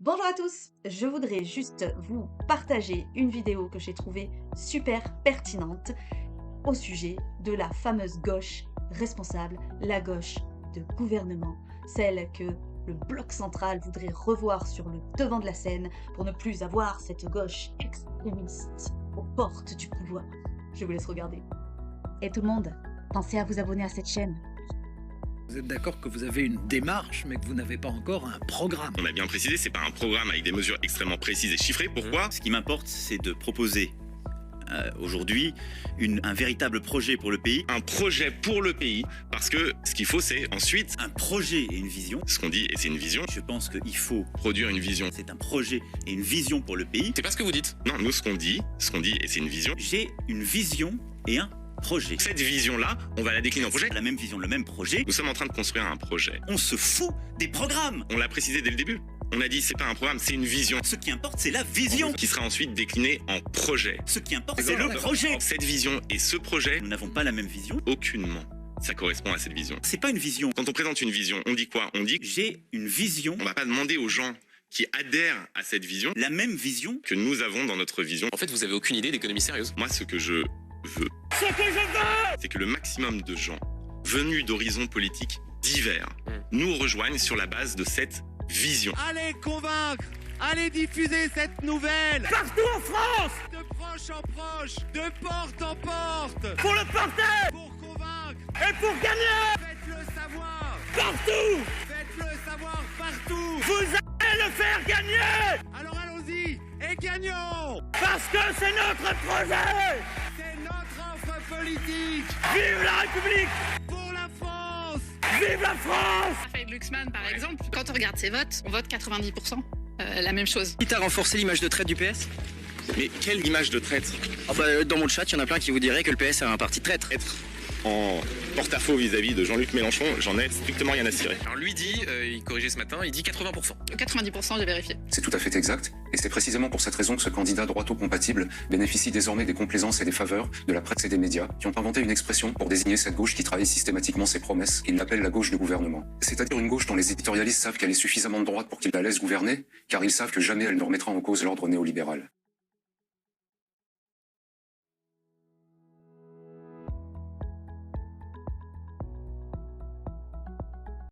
Bonjour à tous, je voudrais juste vous partager une vidéo que j'ai trouvée super pertinente au sujet de la fameuse gauche responsable, la gauche de gouvernement, celle que le bloc central voudrait revoir sur le devant de la scène pour ne plus avoir cette gauche extrémiste aux portes du pouvoir. Je vous laisse regarder. Et tout le monde, pensez à vous abonner à cette chaîne. Vous êtes d'accord que vous avez une démarche, mais que vous n'avez pas encore un programme. On a bien précisé, c'est pas un programme avec des mesures extrêmement précises et chiffrées. Pourquoi ? Ce qui m'importe, c'est de proposer aujourd'hui un véritable projet pour le pays. Un projet pour le pays, parce que ce qu'il faut, c'est ensuite Un projet et une vision. ce qu'on dit, et c'est une vision. Je pense qu'il faut, Produire une vision. c'est un projet et une vision pour le pays. C'est pas ce que vous dites. Non, nous, ce qu'on dit, et c'est une vision. J'ai une vision et un projet. Cette vision-là, on va la décliner en projet. La même vision, le même projet. Nous sommes en train de construire un projet. On se fout des programmes. On l'a précisé dès le début. On a dit, c'est pas un programme, c'est une vision. Ce qui importe, c'est la vision. Qui sera ensuite déclinée en projet. Ce qui importe, c'est le projet. Cette vision et ce projet, Nous n'avons pas la même vision. aucunement, ça correspond à cette vision. C'est pas une vision. Quand on présente une vision, on dit quoi ? On dit J'ai une vision, qu'on va pas demander aux gens qui adhèrent à cette vision la même vision. que nous avons dans notre vision. En fait, vous avez aucune idée d'économie sérieuse. Moi, ce que je veux, c'est que le maximum de gens venus d'horizons politiques divers nous rejoignent sur la base de cette vision. Allez convaincre, allez diffuser cette nouvelle partout en France, de proche en proche, de porte en porte, pour le porter, pour convaincre et pour gagner. Faites-le savoir partout, faites-le savoir partout. Vous allez le faire gagner. Alors allons-y et gagnons, parce que c'est notre projet, c'est notre offre politique. Vive la République pour la France. Vive la France. Raphaël Glucksmann, par exemple, quand on regarde ses votes, on vote 90%. La même chose. Quitte à renforcer l'image de traite du PS. Mais quelle image de traître ? Dans mon chat, il y en a plein qui vous diraient que le PS est un parti de traître. Être en porte-à-faux vis-à-vis de Jean-Luc Mélenchon, j'en ai strictement rien à cirer. Alors lui dit, il corrigeait ce matin, il dit 80%. 90%, j'ai vérifié. C'est tout à fait exact, et c'est précisément pour cette raison que ce candidat droito-compatible bénéficie désormais des complaisances et des faveurs de la presse et des médias, qui ont inventé une expression pour désigner cette gauche qui trahit systématiquement ses promesses. Ils l'appellent la gauche du gouvernement. C'est-à-dire une gauche dont les éditorialistes savent qu'elle est suffisamment de droite pour qu'ils la laissent gouverner, car ils savent que jamais elle ne remettra en cause l'ordre néolibéral.